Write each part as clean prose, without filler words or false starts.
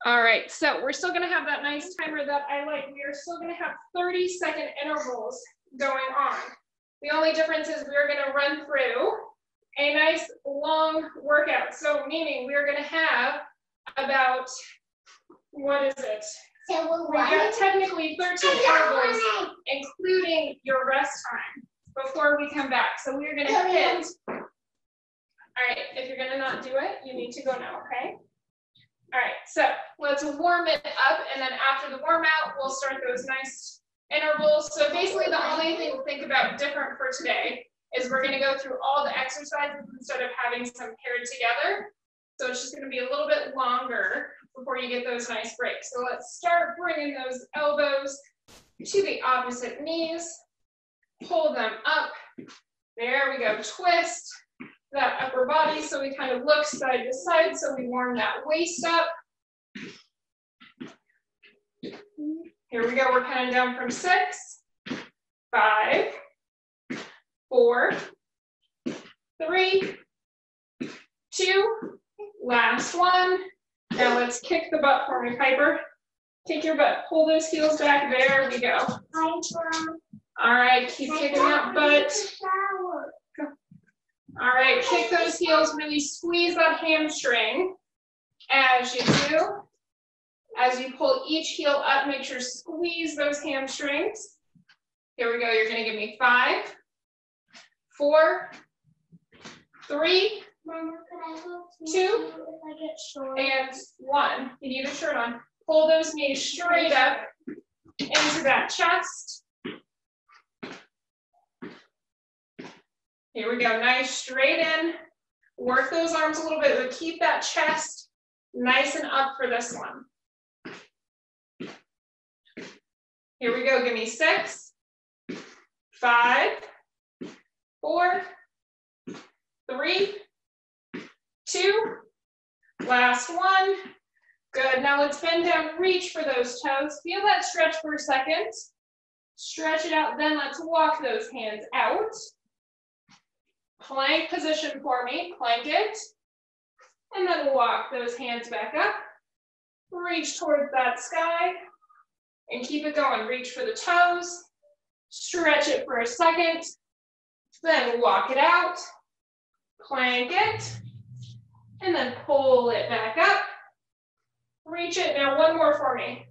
All right, so we're still gonna have that nice timer that I like. We are still gonna have 30-second intervals going on. The only difference is we're gonna run through a nice long workout. So meaning we're gonna have about, what is it? We got technically 13 intervals, including your rest time, before we come back. So we're gonna hit, all right, if you're gonna not do it, you need to go now, okay? All right, so let's warm it up, and then after the warm out, we'll start those nice intervals. So basically the only thing to think about different for today is we're gonna go through all the exercises instead of having some paired together. So it's just gonna be a little bit longer before you get those nice breaks. So let's start bringing those elbows to the opposite knees, pull them up. There we go, twist that upper body so we kind of look side to side, so we warm that waist up. Here we go, we're counting down from 6, 5, 4, 3, 2, last one. Now let's kick the butt for me, Piper. Kick your butt, pull those heels back, there we go. All right, keep kicking that butt. All right, kick those heels, really squeeze that hamstring as you do. As you pull each heel up, make sure to squeeze those hamstrings. Here we go, you're gonna give me 5, 4, 3, 2, and 1. You need a shirt on. Pull those knees straight up into that chest. Here we go, nice straight in. Work those arms a little bit, but keep that chest nice and up for this one. Here we go, give me 6, 5, 4, 3, 2, last one. Good, now let's bend down, reach for those toes. Feel that stretch for a second. Stretch it out, then let's walk those hands out. Plank position for me, plank it. And then walk those hands back up. Reach towards that sky. And keep it going, reach for the toes. Stretch it for a second. Then walk it out. Plank it. And then pull it back up. Reach it, now one more for me.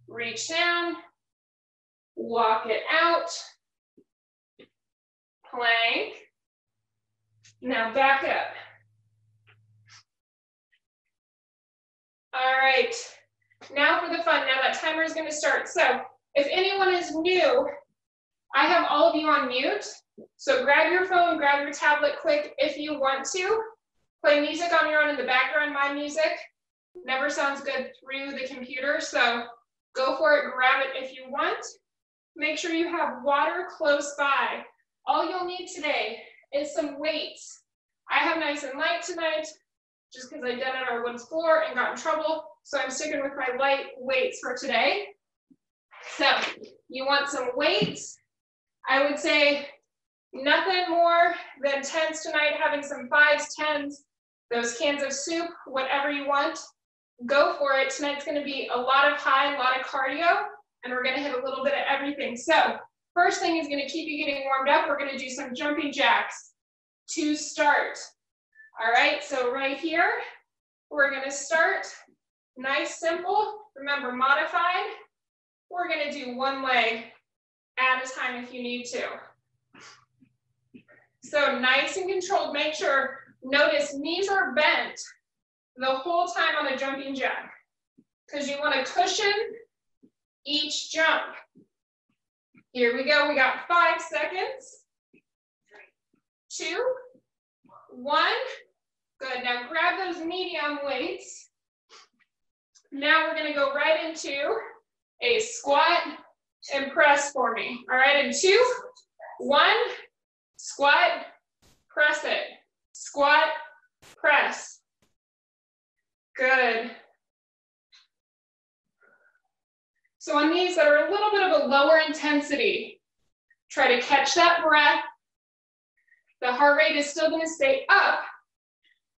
Reach down. Walk it out. Plank. Now back up. All right, now for the fun. Now that timer is gonna start. So if anyone is new, I have all of you on mute. So grab your phone, grab your tablet quick if you want to. Play music on your own in the background. My music never sounds good through the computer, so go for it, grab it if you want. Make sure you have water close by. All you'll need today is some weights. I have nice and light tonight, just because I did it on our wood floor and got in trouble. So I'm sticking with my light weights for today. So you want some weights. I would say nothing more than 10s tonight, having some 5s, 10s, those cans of soup, whatever you want. Go for it. Tonight's gonna be a lot of high, a lot of cardio, and we're gonna hit a little bit of everything. So first thing is gonna keep you getting warmed up. We're gonna do some jumping jacks to start. All right, so right here, we're gonna start nice, simple. Remember, modified. We're gonna do one leg at a time if you need to. So nice and controlled. Make sure, notice knees are bent the whole time on a jumping jack, because you want to cushion each jump. Here we go, we got 5 seconds. 2, 1, good. Now grab those medium weights. Now we're gonna go right into a squat and press for me. All right, in 2, 1, squat, press it. Squat, press. Good. So on these that are a little bit of a lower intensity, try to catch that breath. The heart rate is still going to stay up,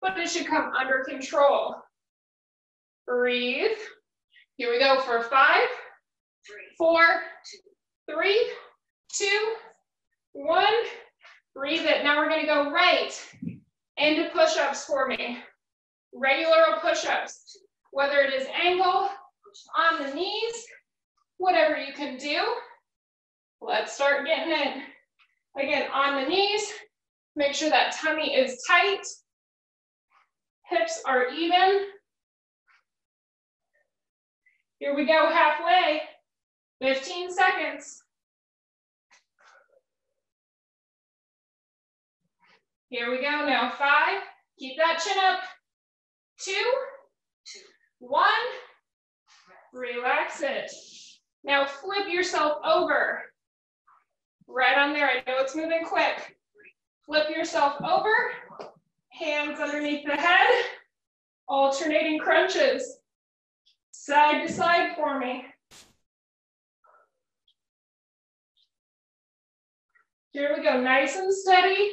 but it should come under control. Breathe. Here we go for 5, 4, 3, 2, 1. Breathe it. Now we're going to go right into push-ups for me. Regular push-ups, whether it is angle, on the knees, whatever you can do. Let's start getting it. Again, on the knees, make sure that tummy is tight. Hips are even. Here we go, halfway. 15 seconds. Here we go now, 5. Keep that chin up. 2, 1. Relax it. Now flip yourself over. Right on there, I know it's moving quick. Flip yourself over. Hands underneath the head. Alternating crunches. Side to side for me. Here we go, nice and steady.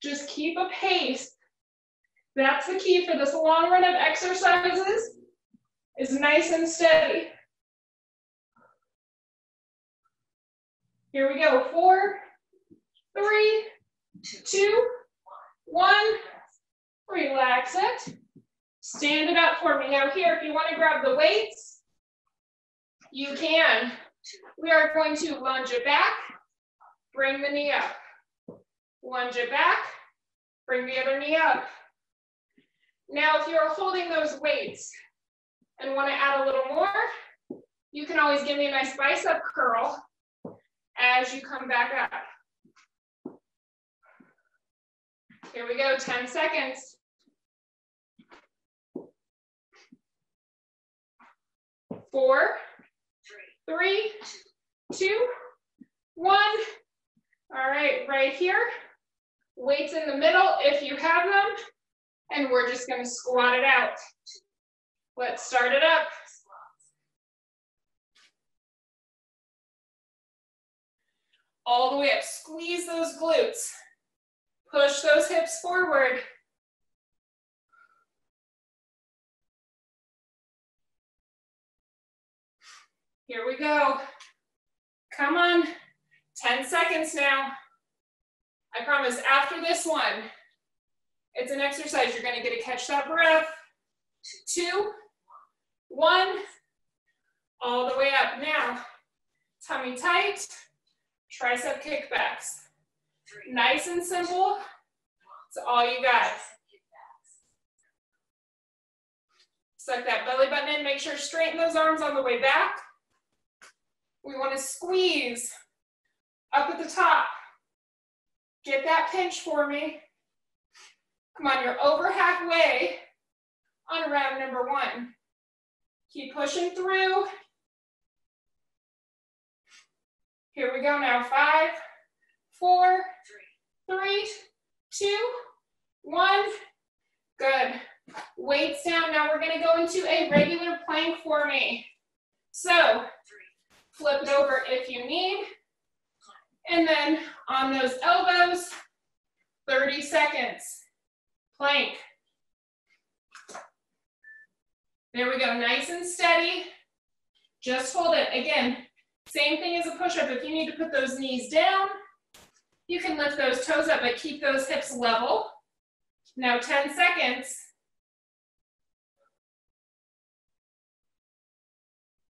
Just keep a pace. That's the key for this long run of exercises, is nice and steady. Here we go, 4, 3, 2, 1. Relax it. Stand it up for me. Now here, if you want to grab the weights, you can. We are going to lunge it back, bring the knee up. Lunge it back, bring the other knee up. Now, if you're holding those weights and want to add a little more, you can always give me a nice bicep curl as you come back up. Here we go, 10 seconds. 4, 3, 2, 1. All right, right here. Weights in the middle if you have them. And we're just going to squat it out. Let's start it up. All the way up. Squeeze those glutes. Push those hips forward. Here we go. Come on. 10 seconds now. I promise after this one, it's an exercise. You're going to get to catch that breath. 2, 1. All the way up. Now, tummy tight. Tricep kickbacks. Nice and simple. That's all you got. Suck that belly button in. Make sure to straighten those arms on the way back. We want to squeeze up at the top. Get that pinch for me. Come on, you're over halfway on round number 1. Keep pushing through. Here we go now, 5, 4, 3, 2, 1. Good. Weights down. Now we're going to go into a regular plank for me. So, flip it over if you need. And then on those elbows, 30 seconds. Plank. There we go, nice and steady. Just hold it. Again, same thing as a push-up. If you need to put those knees down, you can lift those toes up, but keep those hips level. Now 10 seconds.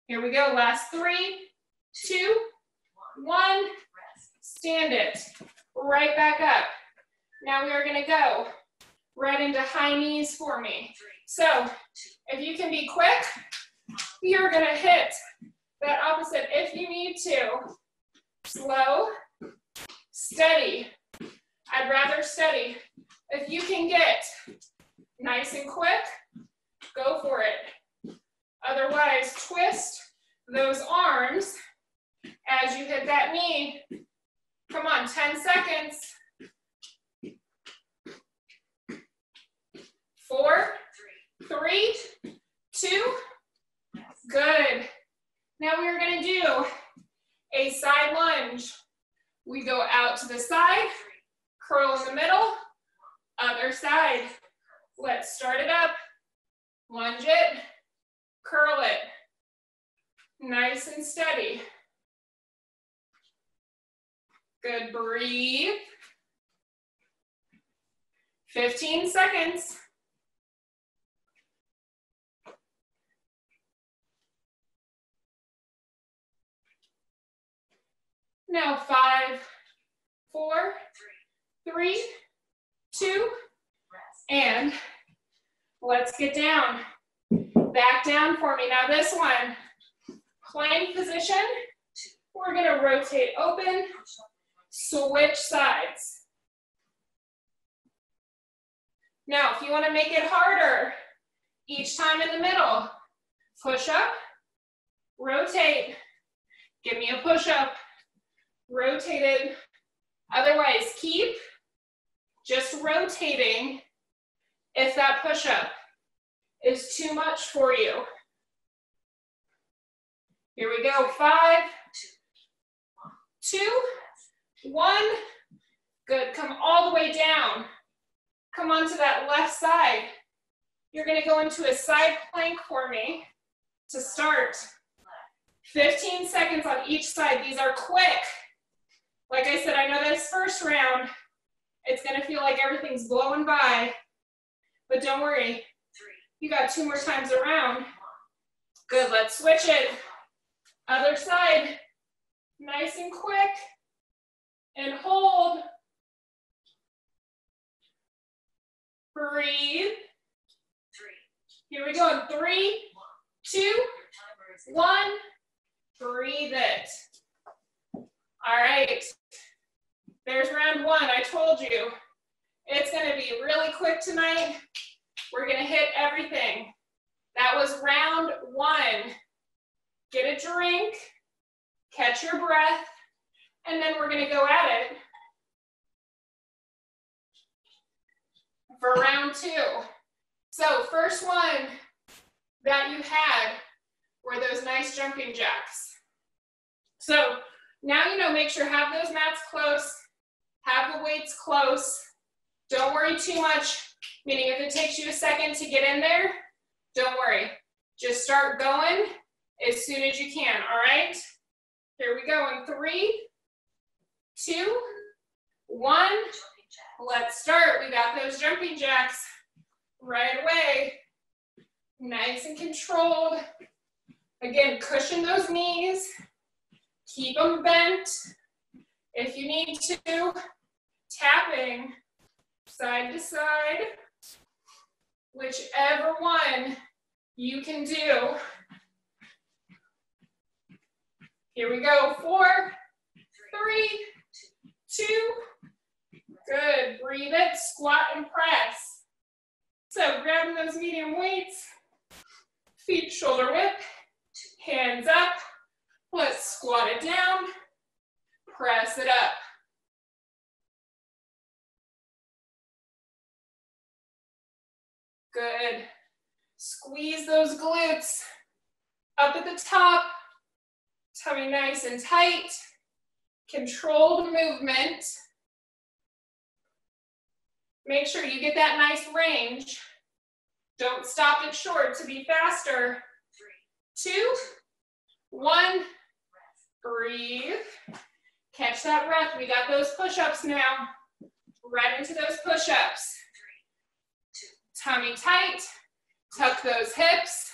Here we go, last 3, 2, 1. Stand it. Right back up. Now we are going to go right into high knees for me. So if you can be quick, you're going to hit that opposite if you need to. Slow, steady. I'd rather steady. If you can get nice and quick, go for it. Otherwise, twist those arms as you hit that knee. Come on, 10 seconds. 4, 3, 2. Good. Now we are going to do a side lunge. We go out to the side, curl in the middle, other side. Let's start it up. Lunge it, curl it. Nice and steady. Good, breathe. 15 seconds. Now 5, 4, 3, 2, and let's get down. Back down for me. Now this one, plank position. We're gonna rotate open, switch sides. Now, if you wanna make it harder, each time in the middle, push up, rotate, give me a push up, rotate it. Otherwise, keep just rotating if that push up is too much for you. Here we go, 5, 2, 1. Good, come all the way down. Come onto that left side. You're gonna go into a side plank for me to start. 15 seconds on each side. These are quick. Like I said, I know this first round, it's gonna feel like everything's blowing by, but don't worry. You got 2 more times around. Good, let's switch it. Other side, nice and quick, and hold. Breathe. Here we go, 3, 2, 1. Breathe it. All right, there's round 1, I told you. It's gonna be really quick tonight. We're gonna hit everything. That was round 1. Get a drink, catch your breath, and then we're gonna go at it for round 2. So first one that you had were those nice jumping jacks. So now you know, make sure have those mats close, have the weights close. Don't worry too much, meaning if it takes you a second to get in there, don't worry. Just start going as soon as you can, all right? Here we go in 3, 2, 1. Let's start. We got those jumping jacks right away. Nice and controlled. Again, cushion those knees. Keep them bent. If you need to, tapping side to side. Whichever one you can do. Here we go, 4, 3, 2. Good, breathe it, squat and press. So grabbing those medium weights, feet shoulder width, hands up. Let's squat it down, press it up. Good. Squeeze those glutes up at the top, tummy nice and tight, controlled movement. Make sure you get that nice range. Don't stop it short to be faster. 3, 2, 1, breathe. Catch that breath. We got those push-ups now. Right into those push-ups. Tummy tight, tuck those hips.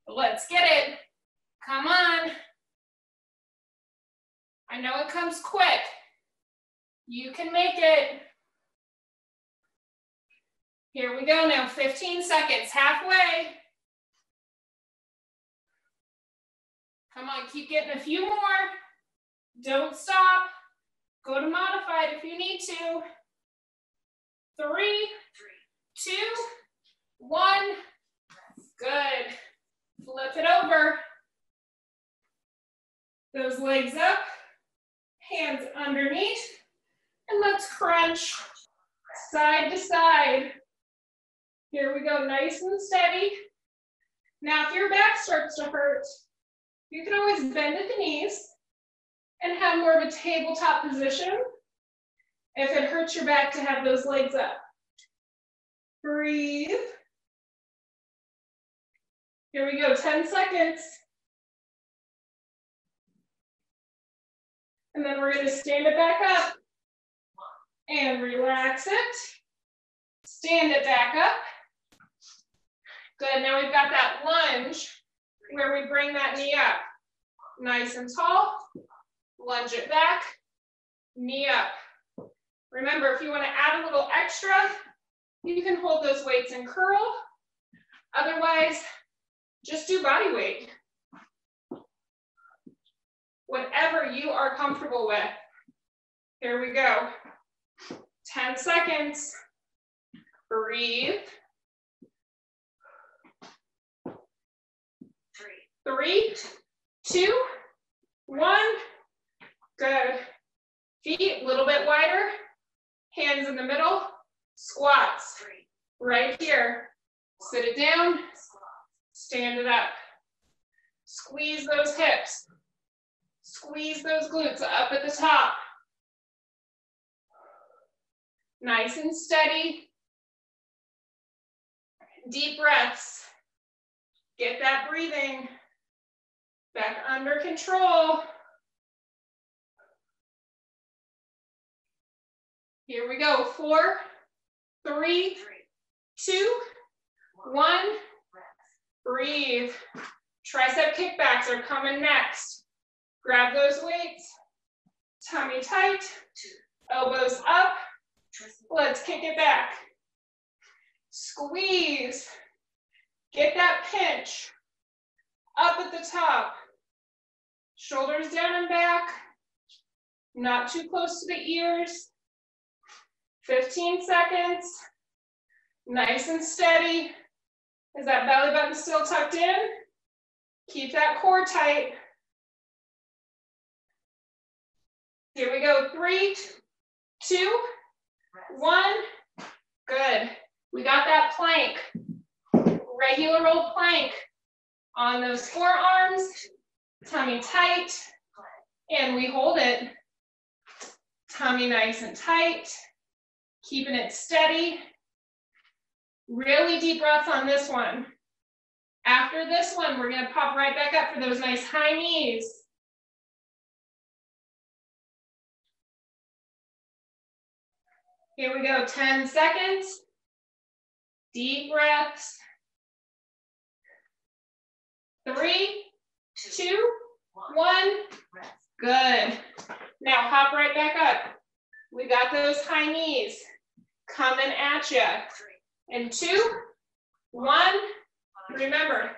Let's get it. Come on. I know it comes quick. You can make it. Here we go now, 15 seconds, halfway. Come on, keep getting a few more. Don't stop. Go to modified if you need to. 3, 2, 1. Good. Flip it over. Those legs up, hands underneath, and let's crunch side to side. Here we go, nice and steady. Now, if your back starts to hurt, you can always bend at the knees and have more of a tabletop position if it hurts your back to have those legs up. Breathe. Here we go, 10 seconds. And then we're gonna stand it back up and relax it. Stand it back up. Good, now we've got that lunge where we bring that knee up. Nice and tall, lunge it back, knee up. Remember, if you wanna add a little extra, you can hold those weights and curl. Otherwise, just do body weight. Whatever you are comfortable with. Here we go. 10 seconds. Breathe. 3, 2, 1. Good. Feet a little bit wider. Hands in the middle. Squats. Right here. Sit it down. Stand it up. Squeeze those hips. Squeeze those glutes up at the top. Nice and steady. Deep breaths. Get that breathing back under control. Here we go. 4, 3, 2, 1. Breathe. Tricep kickbacks are coming next. Grab those weights. Tummy tight. Elbows up. Let's kick it back. Squeeze. Get that pinch. Up at the top. Shoulders down and back. Not too close to the ears. 15 seconds. Nice and steady. Is that belly button still tucked in? Keep that core tight. Here we go. 3, 2, 1. Good. We got that plank. Regular old plank. On those forearms. Tummy tight. And we hold it. Tummy nice and tight. Keeping it steady. Really deep breaths on this one. After this one, we're going to pop right back up for those nice high knees. Here we go, 10 seconds. Deep breaths. 3, 2, 1. Good. Now hop right back up. We got those high knees coming at you. And 2, 1. Remember,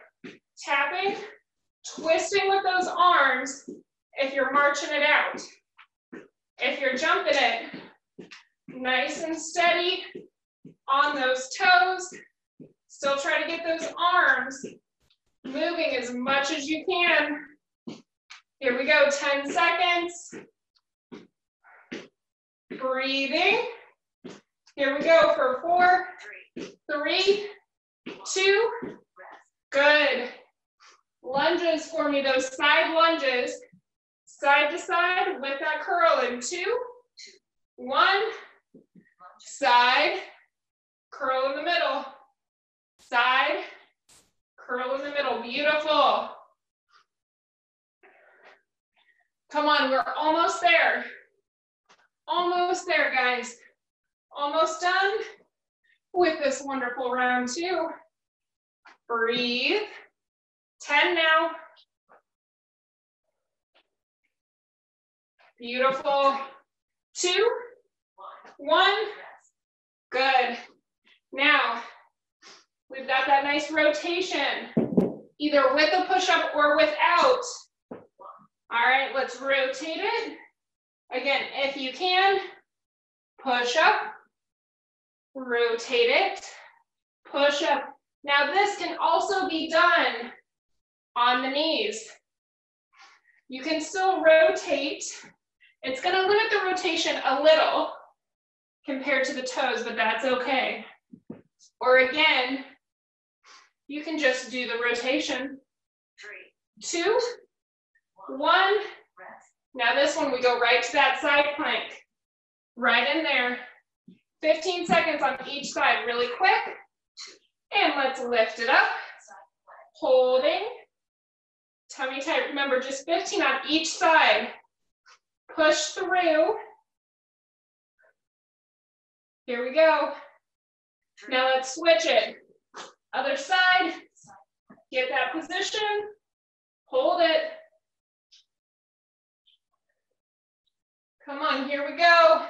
tapping, twisting with those arms if you're marching it out. If you're jumping it, nice and steady on those toes. Still try to get those arms moving as much as you can. Here we go, 10 seconds. Breathing. Here we go for 4, 3, 2. Good. Lunges for me, those side lunges. Side to side with that curl in 2, 1. Side, curl in the middle. Side, curl in the middle. Beautiful. Come on, we're almost there. Almost there, guys. Almost done with this wonderful round 2. Breathe. 10 now. Beautiful. 2, 1. Good. Now, we've got that nice rotation, either with a push-up or without. All right, let's rotate it. Again, if you can, push up, rotate it, push up. Now this can also be done on the knees. You can still rotate. It's going to limit the rotation a little compared to the toes, but that's okay. Or again, you can just do the rotation. 3, 2, 1. Now this one, we go right to that side plank. Right in there. 15 seconds on each side, really quick. And let's lift it up. Holding. Tummy tight. Remember, just 15 on each side. Push through. Here we go. Now let's switch it. Other side. Get that position. Hold it. Come on, here we go.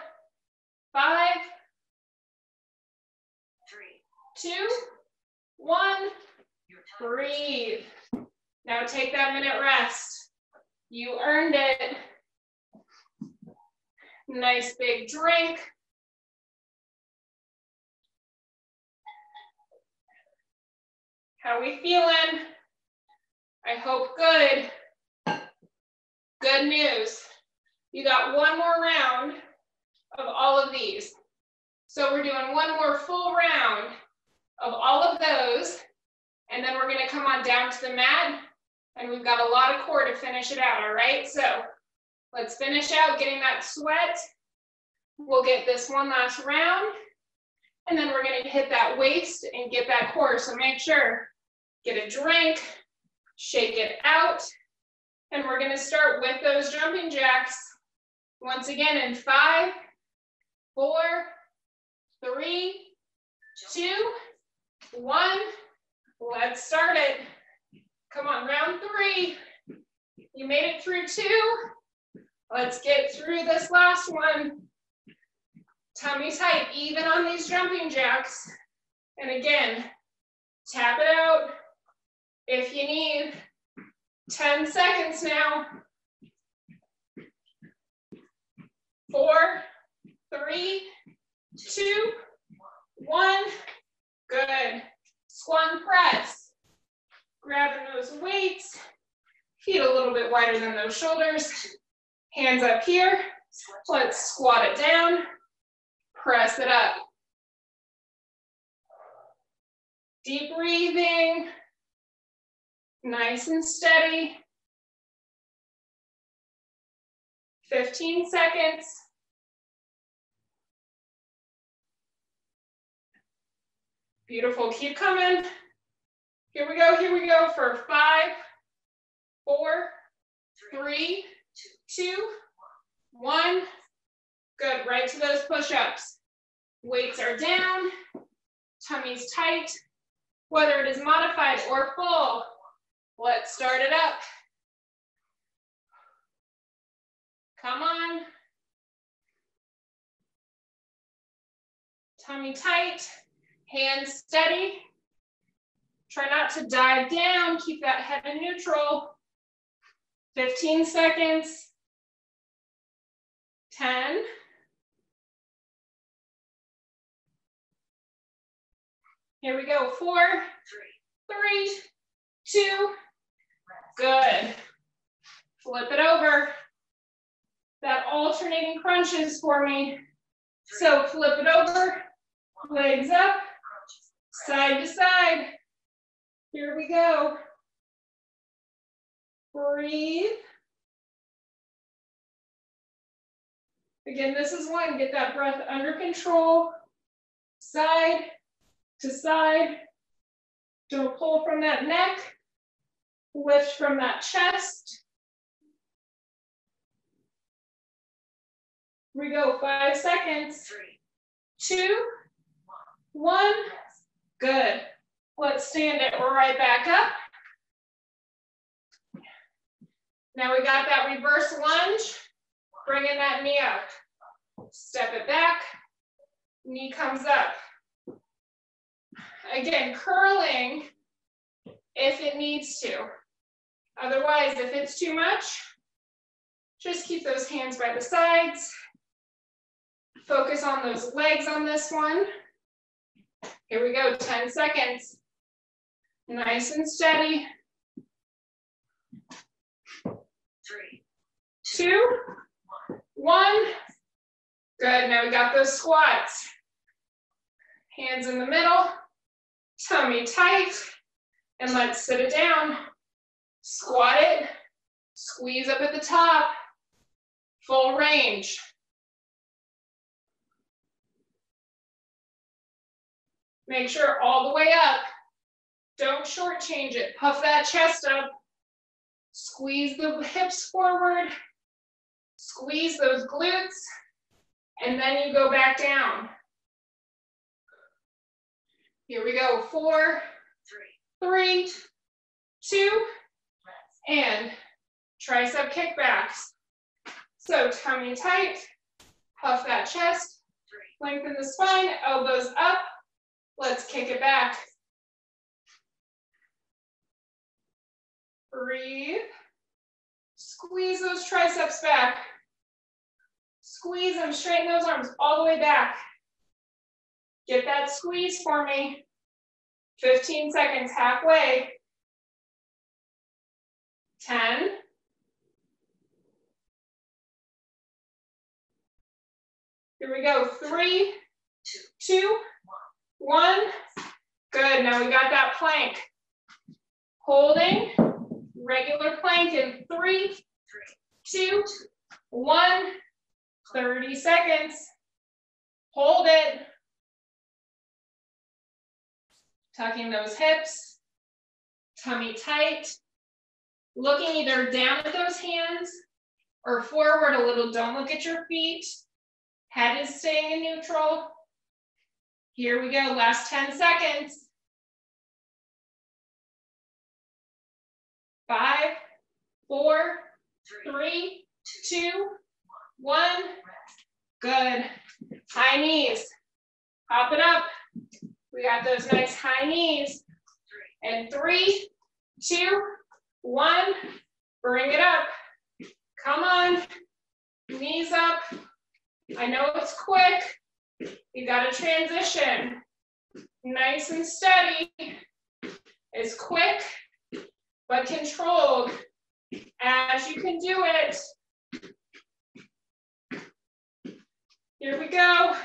5, 3, 2, 1. Breathe. Now take that minute rest. You earned it. Nice big drink. How we feeling? I hope good. Good news. You got one more round of all of these. So we're doing one more full round of all of those, and then we're gonna come on down to the mat, and we've got a lot of core to finish it out, all right? So let's finish out getting that sweat. We'll get this one last round, and then we're gonna hit that waist and get that core. So make sure, get a drink, shake it out, and we're gonna start with those jumping jacks. Once again in 5, 4, 3, 2, 1. Let's start it. Come on, round 3. You made it through 2. Let's get through this last one. Tummy tight, even on these jumping jacks. And again, tap it out if you need. 10 seconds now. 4, 3, 2, 1. Good. Squat press. Grabbing those weights. Feet a little bit wider than those shoulders. Hands up here. Let's squat it down. Press it up. Deep breathing. Nice and steady. 15 seconds. Beautiful, keep coming. Here we go for 5, 4, 3, 2, 1. Good, right to those push-ups. Weights are down, tummy's tight, whether it is modified or full. Let's start it up. Come on. Tummy tight, hands steady. Try not to dive down, keep that head in neutral. 15 seconds. 10. Here we go, 4, 3, 2. Good. Flip it over. That alternating crunches for me. So flip it over, legs up, side to side. Here we go. Breathe. Again, this is one, get that breath under control. Side to side. Don't pull from that neck. Lift from that chest. Here we go, 5 seconds. 3, 2, 1. Good. Let's stand it right back up. Now we got that reverse lunge. Bringing that knee up. Step it back. Knee comes up. Again, curling if it needs to. Otherwise, if it's too much, just keep those hands by the sides. Focus on those legs on this one. Here we go, 10 seconds. Nice and steady. 3, 2, 1. Good, now we got those squats. Hands in the middle, tummy tight, and let's sit it down. Squat it, squeeze up at the top, full range. Make sure all the way up. Don't Don't shortchange it. Puff that chest up. Squeeze the hips forward. Squeeze those glutes. And then you go back down. Here we go. 4, 3, 2, and tricep kickbacks. So tummy tight, puff that chest, lengthen the spine, elbows up. Let's kick it back. Breathe. Squeeze those triceps back. Squeeze them, straighten those arms all the way back. Get that squeeze for me. 15 seconds, halfway. 10. Here we go. 3, 2, 1. Good. Now we got that plank. Holding. Regular plank in 3, 2, 1. 30 seconds. Hold it. Tucking those hips. Tummy tight. Looking either down at those hands or forward a little. Don't look at your feet. Head is staying in neutral. Here we go, last 10 seconds. 5, 4, 3, 2, 1. Good. High knees. Hop it up. We got those nice high knees. And 3, 2, 1. Bring it up. Come on. Knees up. I know it's quick. You got to transition. Nice and steady. It's quick, but controlled as you can do it. Here we go.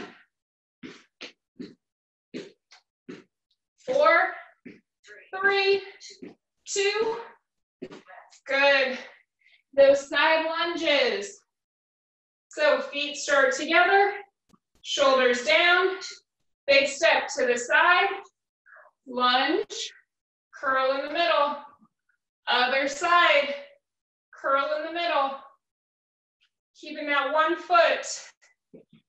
4, 3, 2. Good. Those side lunges. So feet start together, shoulders down, big step to the side, lunge, curl in the middle, other side, curl in the middle. Keeping that one foot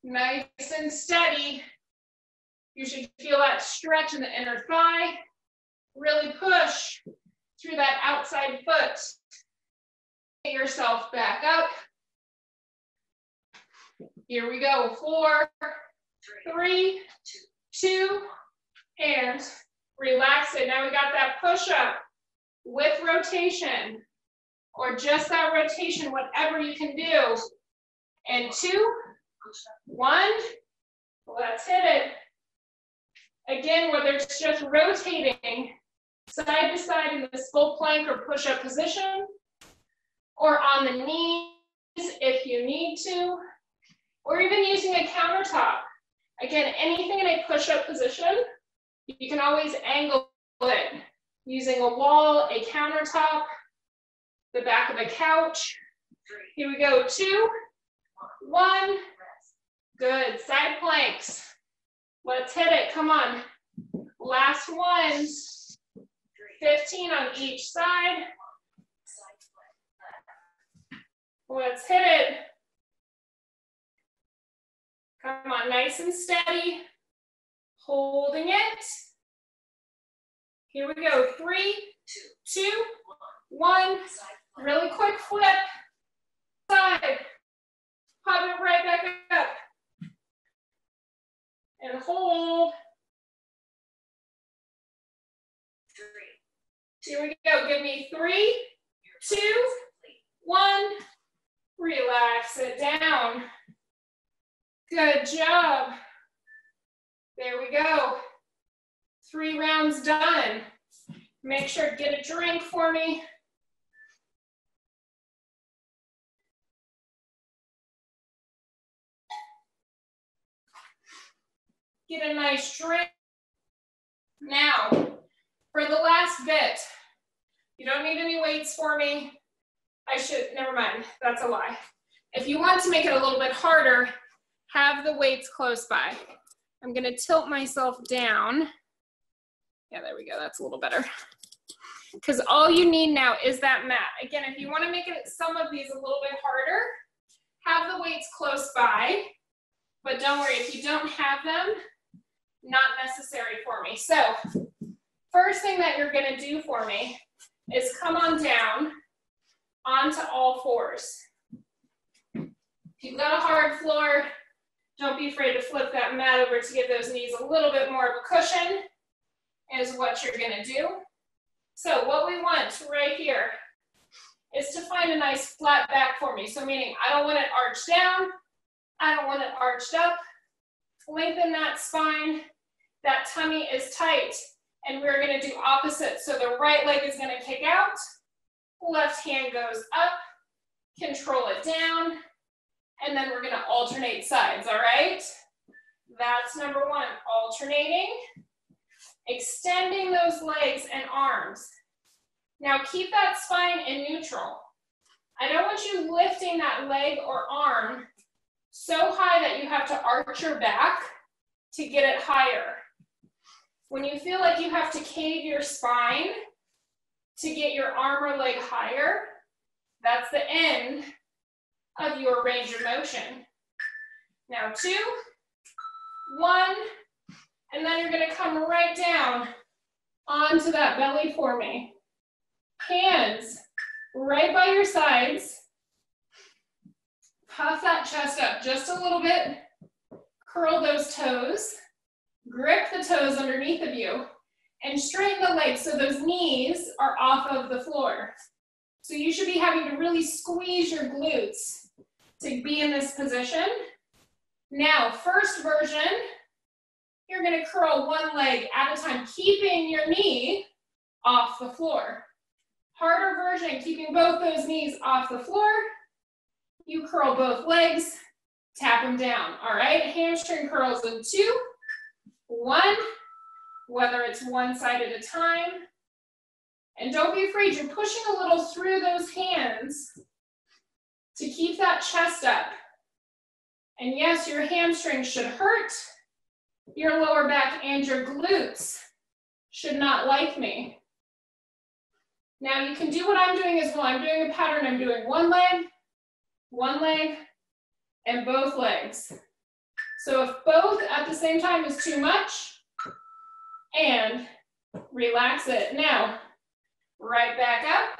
nice and steady. You should feel that stretch in the inner thigh. Really push through that outside foot. Get yourself back up. Here we go. 4, 3, 2, and relax it. Now we got that push up with rotation, or just that rotation, whatever you can do. And 2, 1, let's hit it. Again, whether it's just rotating side to side in this full plank or push-up position, or on the knees if you need to, or even using a countertop. Again, anything in a push-up position, you can always angle it using a wall, a countertop, the back of a couch. Here we go, 2, 1. Good, side planks. Let's hit it, come on. Last one. 15 on each side. Let's hit it. Come on, nice and steady. Holding it. Here we go, 3, 2, 1. Really quick flip. Side. Pop it right back up. And hold. 3. Here we go. Give me 3, 2, 1. Relax it down. Good job. There we go. 3 rounds done. Make sure to get a drink for me. Get a nice drink. Now, for the last bit, you don't need any weights for me. Never mind, that's a lie. If you want to make it a little bit harder, have the weights close by. I'm gonna tilt myself down. Yeah, there we go, that's a little better. because all you need now is that mat. Again, if you want to make it some of these a little bit harder, have the weights close by, but don't worry, if you don't have them, not necessary for me. So first thing that you're going to do for me is come on down onto all fours. If you've got a hard floor, don't be afraid to flip that mat over to give those knees a little bit more of a cushion is what you're going to do. So what we want right here is to find a nice flat back for me. So meaning I don't want it arched down, I don't want it arched up. Lengthen that spine, that tummy is tight, and we're going to do opposite. So the right leg is going to kick out, left hand goes up, control it down, and then we're going to alternate sides, all right? That's number one, alternating, extending those legs and arms. Now keep that spine in neutral. I don't want you lifting that leg or arm so high that you have to arch your back to get it higher. When you feel like you have to cave your spine to get your arm or leg higher, that's the end of your range of motion. Now 2, 1, and then you're going to come right down onto that belly for me. Hands right by your sides. Puff that chest up just a little bit. Curl those toes. Grip the toes underneath of you. And straighten the legs so those knees are off of the floor. So you should be having to really squeeze your glutes to be in this position. Now, first version, you're going to curl one leg at a time, keeping your knee off the floor. Harder version, keeping both those knees off the floor. You curl both legs, tap them down. All right, hamstring curls in 2, 1, whether it's one side at a time. And don't be afraid, you're pushing a little through those hands to keep that chest up. And yes, your hamstrings should hurt, your lower back and your glutes should not like me. Now you can do what I'm doing as well. I'm doing a pattern. I'm doing one leg, and both legs. So if both at the same time is too much, and relax it. Now, right back up.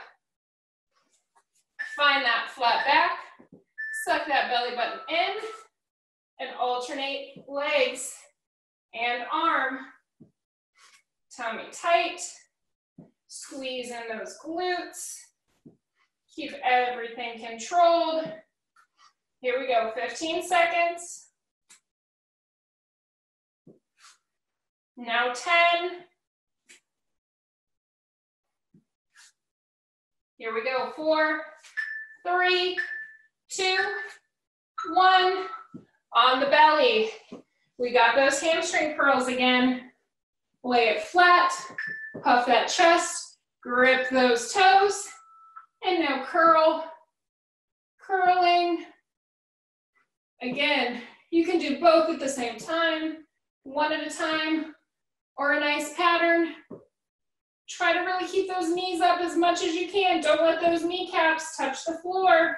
Find that flat back. Suck that belly button in, and alternate legs and arm. Tummy tight. Squeeze in those glutes. Keep everything controlled. Here we go, 15 seconds. Now 10. Here we go, 4, 3, 2, 1. On the belly. We got those hamstring curls again. Lay it flat, puff that chest, grip those toes, and now curl, curling. Again, you can do both at the same time, one at a time, or a nice pattern. Try to really keep those knees up as much as you can. Don't let those kneecaps touch the floor.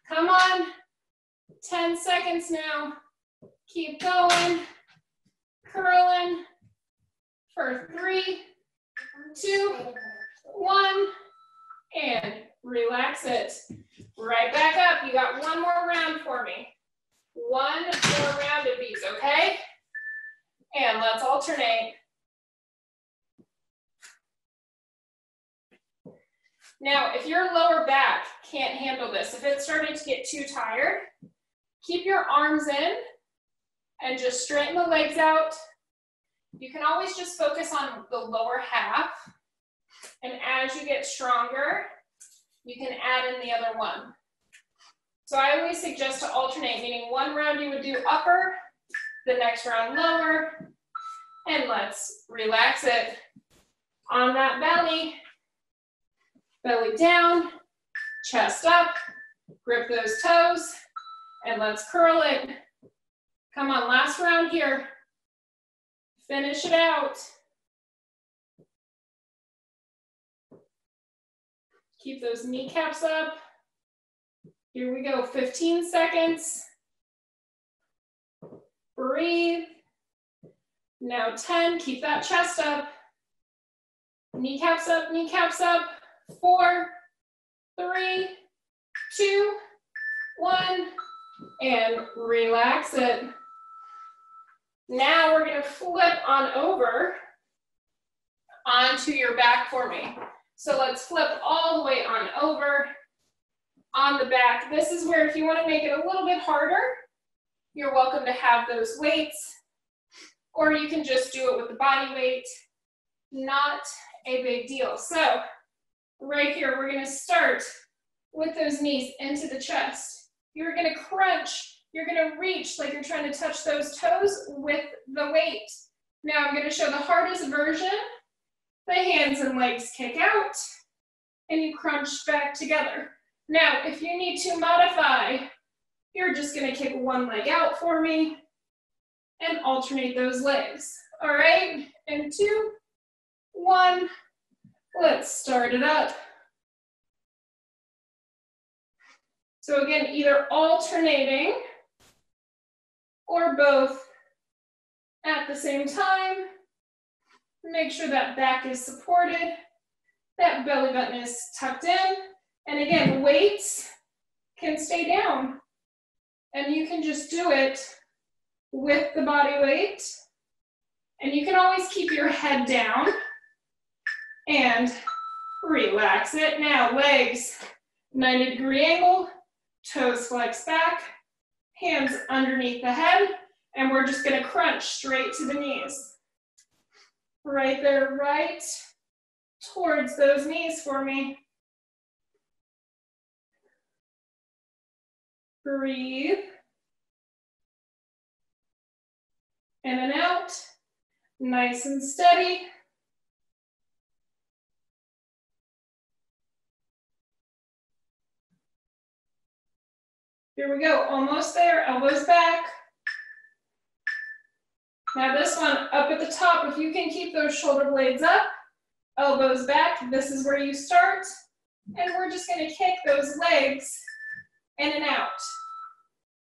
Come on, 10 seconds now. Keep going, curling. For 3, 2, 1, and relax it. Right back up. You got one more round for me. One more round of these, okay? And let's alternate. Now, if your lower back can't handle this, if it's starting to get too tired, keep your arms in and just straighten the legs out. You can always just focus on the lower half, and as you get stronger, you can add in the other one. So I always suggest to alternate, meaning one round you would do upper, the next round lower, and let's relax it. On that belly, belly down, chest up, grip those toes, and let's curl it. Come on, last round here. Finish it out. Keep those kneecaps up. Here we go, 15 seconds. Breathe. Now 10, keep that chest up. Kneecaps up, kneecaps up. 4, 3, 2, 1, and relax it. Now we're gonna flip on over onto your back for me. So let's flip all the way on over on the back. This is where if you wanna make it a little bit harder, you're welcome to have those weights, or you can just do it with the body weight. Not a big deal. So right here, we're gonna start with those knees into the chest. You're gonna crunch, you're gonna reach like you're trying to touch those toes with the weight. Now I'm gonna show the hardest version. The hands and legs kick out, and you crunch back together. Now, if you need to modify, you're just gonna kick one leg out for me and alternate those legs. All right, and 2, 1, let's start it up. So again, either alternating or both at the same time. Make sure that back is supported, that belly button is tucked in, and again, weights can stay down, and you can just do it with the body weight, and you can always keep your head down and relax it. Now, legs, 90-degree angle, toes flex back, hands underneath the head, and we're just gonna crunch straight to the knees. Right there, right towards those knees for me. Breathe. In and out, nice and steady. Here we go, almost there, elbows back. Now this one, up at the top, if you can keep those shoulder blades up, elbows back, this is where you start, and we're just gonna kick those legs in and out.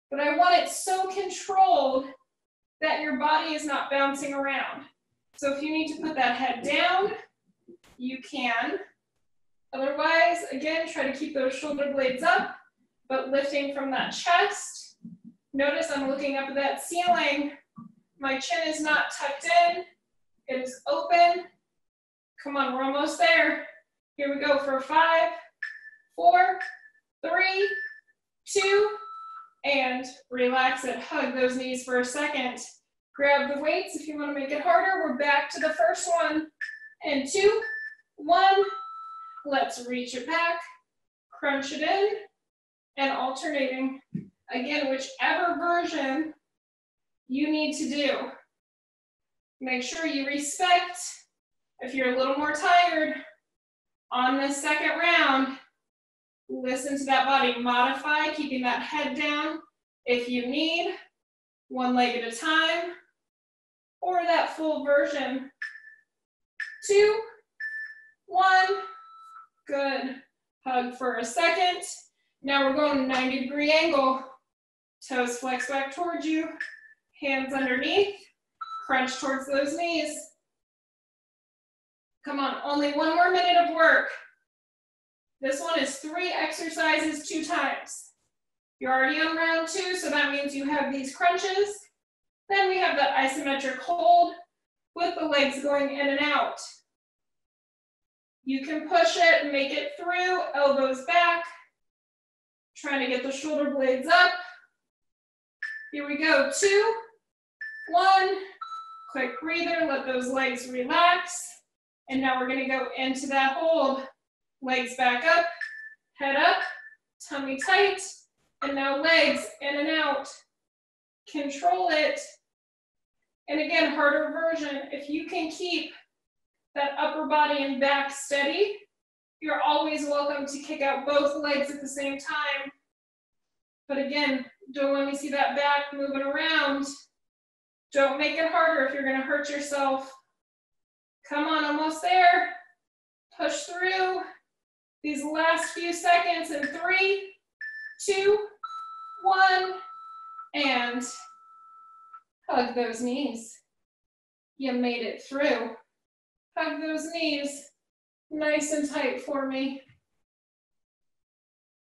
But I want it so controlled that your body is not bouncing around. So if you need to put that head down, you can. Otherwise, again, try to keep those shoulder blades up, but lifting from that chest. Notice I'm looking up at that ceiling. My chin is not tucked in, it is open. Come on, we're almost there. Here we go for 5, 4, 3, 2, and relax it. Hug those knees for a second. Grab the weights if you want to make it harder. We're back to the first one. And 2, 1, let's reach it back, crunch it in, and alternating. Again, whichever version you need to do. Make sure you respect, if you're a little more tired on this second round, listen to that body, modify, keeping that head down if you need, one leg at a time, or that full version. 2, 1, good. Hug for a second. Now we're going 90-degree angle, toes flex back towards you, hands underneath, crunch towards those knees. Come on, only 1 more minute of work. This one is 3 exercises 2 times. You're already on round 2, so that means you have these crunches. Then we have the isometric hold with the legs going in and out. You can push it and make it through, elbows back. Trying to get the shoulder blades up. Here we go, 2, 1, quick breather, let those legs relax. And now we're gonna go into that hold. Legs back up, head up, tummy tight, and now legs in and out. Control it. And again, harder version, if you can keep that upper body and back steady, you're always welcome to kick out both legs at the same time. But again, don't let me see that back moving around. Don't make it harder if you're gonna hurt yourself. Come on, almost there. Push through. These last few seconds in 3, 2, 1, and hug those knees. You made it through. Hug those knees nice and tight for me.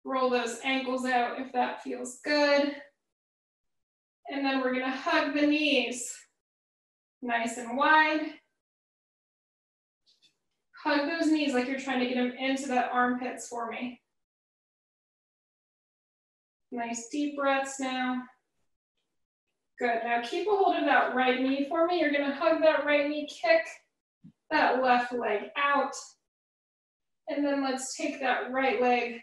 Roll those ankles out if that feels good. And then we're gonna hug the knees nice and wide. Hug those knees like you're trying to get them into the armpits for me. Nice deep breaths now. Good, now keep a hold of that right knee for me. You're gonna hug that right knee, kick that left leg out. And then let's take that right leg,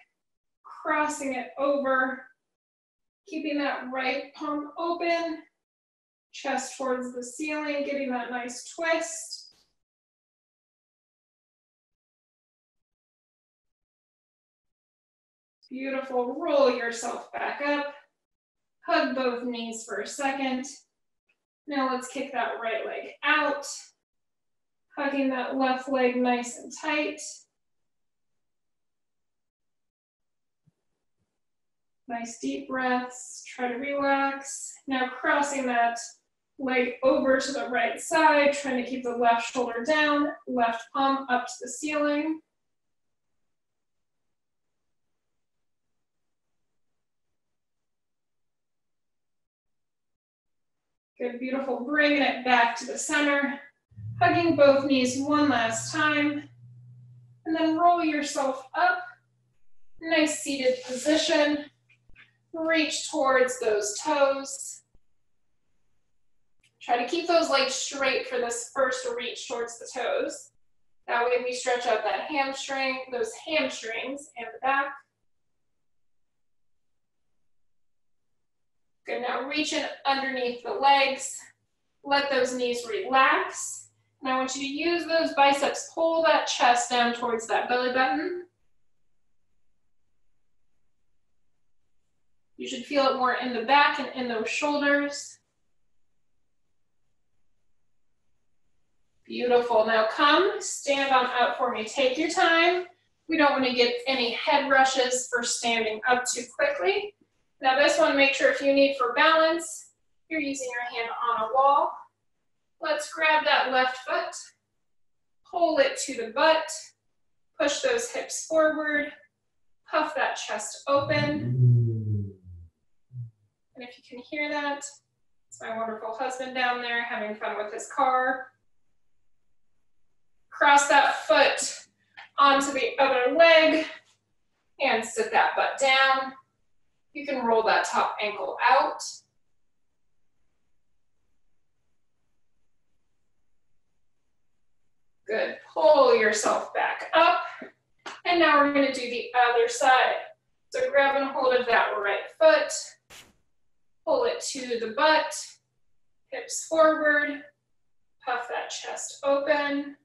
crossing it over, keeping that right palm open, chest towards the ceiling, getting that nice twist. Beautiful, roll yourself back up. Hug both knees for a second. Now let's kick that right leg out. Hugging that left leg nice and tight. Nice deep breaths, try to relax. Now crossing that leg over to the right side, trying to keep the left shoulder down, left palm up to the ceiling. Good, beautiful, bringing it back to the center. Hugging both knees one last time. And then roll yourself up. Nice seated position. Reach towards those toes. Try to keep those legs straight for this first reach towards the toes. That way we stretch out that hamstring, those hamstrings and the back. Good, now reach in underneath the legs. Let those knees relax. And I want you to use those biceps, pull that chest down towards that belly button. You should feel it more in the back and in those shoulders. Beautiful, now come, stand on up for me. Take your time. We don't want to get any head rushes for standing up too quickly. Now this one, make sure if you need for balance, you're using your hand on a wall. Let's grab that left foot, pull it to the butt, push those hips forward, puff that chest open. And if you can hear that, it's my wonderful husband down there having fun with his car. Cross that foot onto the other leg and sit that butt down. You can roll that top ankle out. Good, pull yourself back up. And now we're gonna do the other side. So grab and hold of that right foot, pull it to the butt, hips forward, puff that chest open.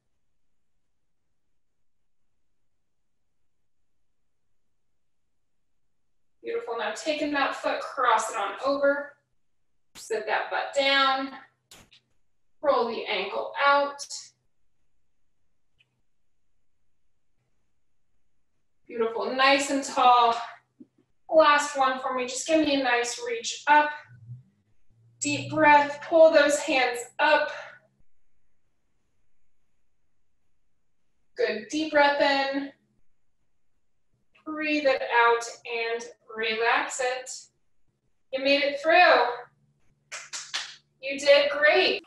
Beautiful, now taking that foot, cross it on over, sit that butt down, roll the ankle out. Beautiful, nice and tall. Last one for me, just give me a nice reach up. Deep breath, pull those hands up. Good, deep breath in. Breathe it out and relax it. You made it through. You did great.